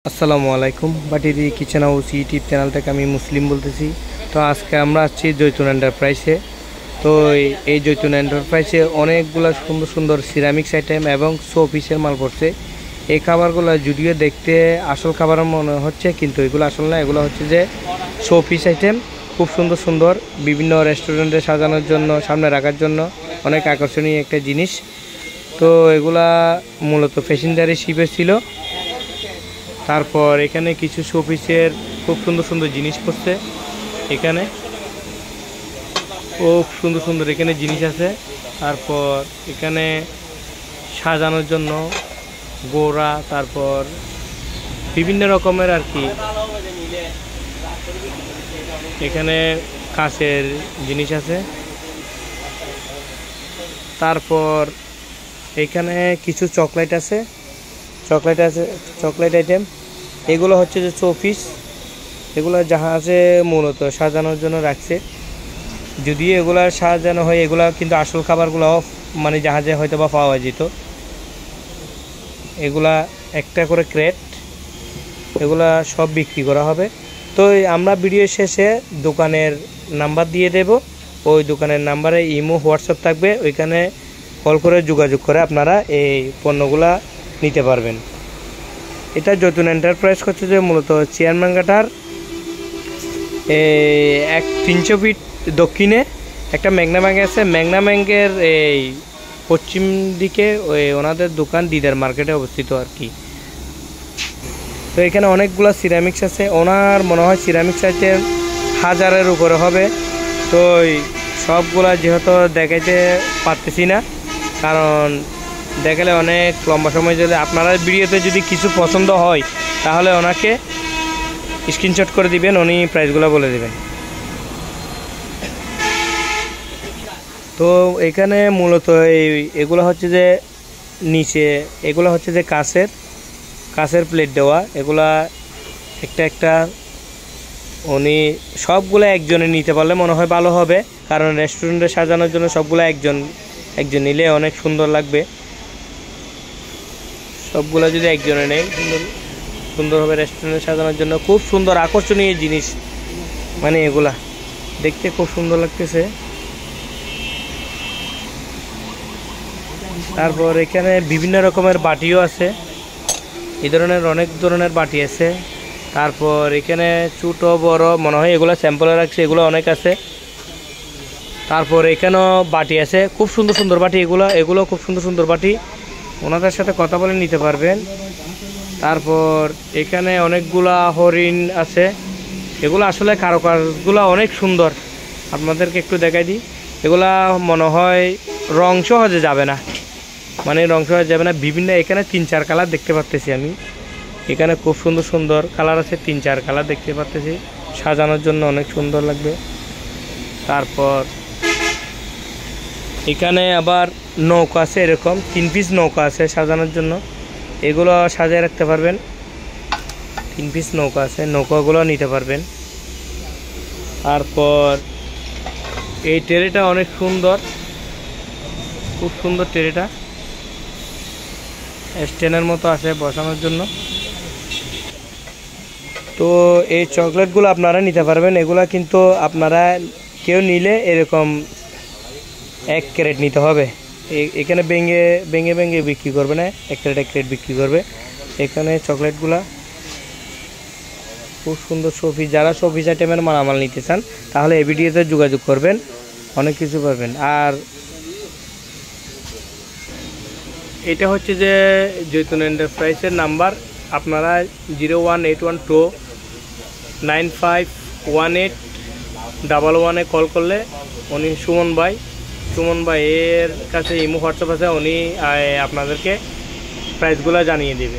আসসালামু আলাইকুম। বাটিরি kitchen house YouTube channel থেকে আমি মুসলিম বলতেছি। তো আজকে আমরা আসছি জৈতুন এন্টারপ্রাইজে। তো এই জৈতুন এন্টারপ্রাইজে অনেকগুলো সুন্দর সুন্দর সিরামিক্স আইটেম এবং শো পিসের মাল পড়ছে। এই খাবারগুলো যদিও দেখতে আসল খাবার মনে হচ্ছে, কিন্তু এগুলো আসল না, এগুলো হচ্ছে যে শো পিস আইটেম। খুব সুন্দর সুন্দর বিভিন্ন রেস্টুরেন্টে সাজানোর জন্য, সামনে রাখার জন্য অনেক আকর্ষণীয় একটা জিনিস। তো এগুলা মূলত প্যাসেঞ্জারি শিপে ছিল। তারপর এখানে কিছু শোপিসের খুব সুন্দর সুন্দর জিনিস পড়ছে। এখানে খুব সুন্দর সুন্দর এখানে জিনিস আছে। তারপর এখানে সাজানোর জন্য গোড়া, তারপর বিভিন্ন রকমের আর কি এখানে কাঁচের জিনিস আছে। তারপর এখানে কিছু চকলেট আছে, চকলেট আইটেম। এগুলো হচ্ছে যে শোপিস, এগুলো জাহাজে মূলত সাজানোর জন্য রাখছে। যদিও এগুলা সাজানো হয়, এগুলা কিন্তু আসল খাবারগুলো মানে জাহাজে হয়তো বা পাওয়া যেত। এগুলা একটা করে ক্রেট, এগুলা সব বিক্রি করা হবে। তো আমরা ভিডিও শেষে দোকানের নাম্বার দিয়ে দেব। ওই দোকানের নাম্বারে ইমো হোয়াটসঅ্যাপ থাকবে, ওইখানে কল করে যোগাযোগ করে আপনারা এই পণ্যগুলা নিতে পারবেন। এটা জৈতুন এন্টারপ্রাইজ করছে যে মূলত চেয়ারম্যানঘাটার 300 ফিট দক্ষিণে একটা মেঘনা ব্যাংক আছে। মেঘনা ব্যাংকের এই পশ্চিম দিকে ওনাদের দোকান দিদার মার্কেটে অবস্থিত আর কি। তো এখানে অনেকগুলো সিরামিক্স আছে। ওনার মনে হয় সিরামিক্স আছে 1000-এর উপরে হবে। তো সবগুলা যেহেতু দেখাইতে পারতেছি না, কারণ দেখালে অনেক লম্বা সময়। যদি আপনারা ভিডিওতে যদি কিছু পছন্দ হয় তাহলে ওনাকে স্ক্রিনশট করে দিবেন, উনি প্রাইসগুলো বলে দেবেন। তো এখানে মূলত এগুলো হচ্ছে যে নিচে এগুলো হচ্ছে যে কাঁচের প্লেট দেওয়া। এগুলা একটা একটা উনি সবগুলো একজনে নিতে পারলে মনে হয় ভালো হবে, কারণ রেস্টুরেন্টে সাজানোর জন্য সবগুলো একজন নিলে অনেক সুন্দর লাগবে। সবগুলো যদি একজনে নেই সুন্দর হবে রেস্টুরেন্টে সাজানোর জন্য। খুব সুন্দর আকর্ষণীয় জিনিস, মানে এগুলা দেখতে খুব সুন্দর লাগতেছে। তারপর এখানে বিভিন্ন রকমের বাটিও আছে, এই ধরনের অনেক ধরনের বাটি আছে। তারপর এখানে ছোট বড় মনে হয় এগুলো স্যাম্পলে রাখছে, এগুলো অনেক আছে। তারপর এখানেও বাটি আছে, খুব সুন্দর সুন্দর বাটি। এগুলো খুব সুন্দর সুন্দর বাটি, ওনাদের সাথে কথা বলে নিতে পারবেন। তারপর এখানে অনেকগুলা হরিণ আছে। এগুলো আসলে কারুকাজগুলো অনেক সুন্দর, আপনাদেরকে একটু দেখাই দিই। এগুলা মনে হয় রং সহজে যাবে না, মানে রং সহজে যাবে না। বিভিন্ন এখানে 3-4 কালার দেখতে পাচ্তেছি আমি। এখানে খুব সুন্দর সুন্দর কালার আছে, 3-4 কালার দেখতে পাচ্তেছি। সাজানোর জন্য অনেক সুন্দর লাগবে। তারপর এখানে আবার নৌকা আছে, এরকম 3 পিস নৌকা আছে সাজানোর জন্য। এগুলো সাজিয়ে রাখতে পারবেন। 3 পিস নৌকা আছে, নৌকাগুলো নিতে পারবেন। তারপর এই ট্রেটা অনেক সুন্দর, খুব সুন্দর ট্রেটা, স্ট্যান্ডের মতো আছে বসানোর জন্য। তো এই চকলেটগুলো আপনারা নিতে পারবেন। এগুলা কিন্তু আপনারা কেউ নিলে এরকম 1 ক্যারেট নিতে হবে। এখানে ভেঙে বিক্রি করবে না, 1 ক্যারেট বিক্রি করবে। এখানে চকলেটগুলা খুব সুন্দর শোপিস। যারা শোপিস আইটেমের মালামাল নিতে চান তাহলে এই ভিডিওতে যোগাযোগ করবেন, অনেক কিছু পাবেন। আর এটা হচ্ছে যে জৈতুন এন্টারপ্রাইজের নাম্বার। আপনারা 01812951811 কল করলে উনি সুমন ভাই এর কাছে ইমো হোয়াটসঅ্যাপ আছে, উনি আপনাদেরকে প্রাইসগুলো জানিয়ে দেবে।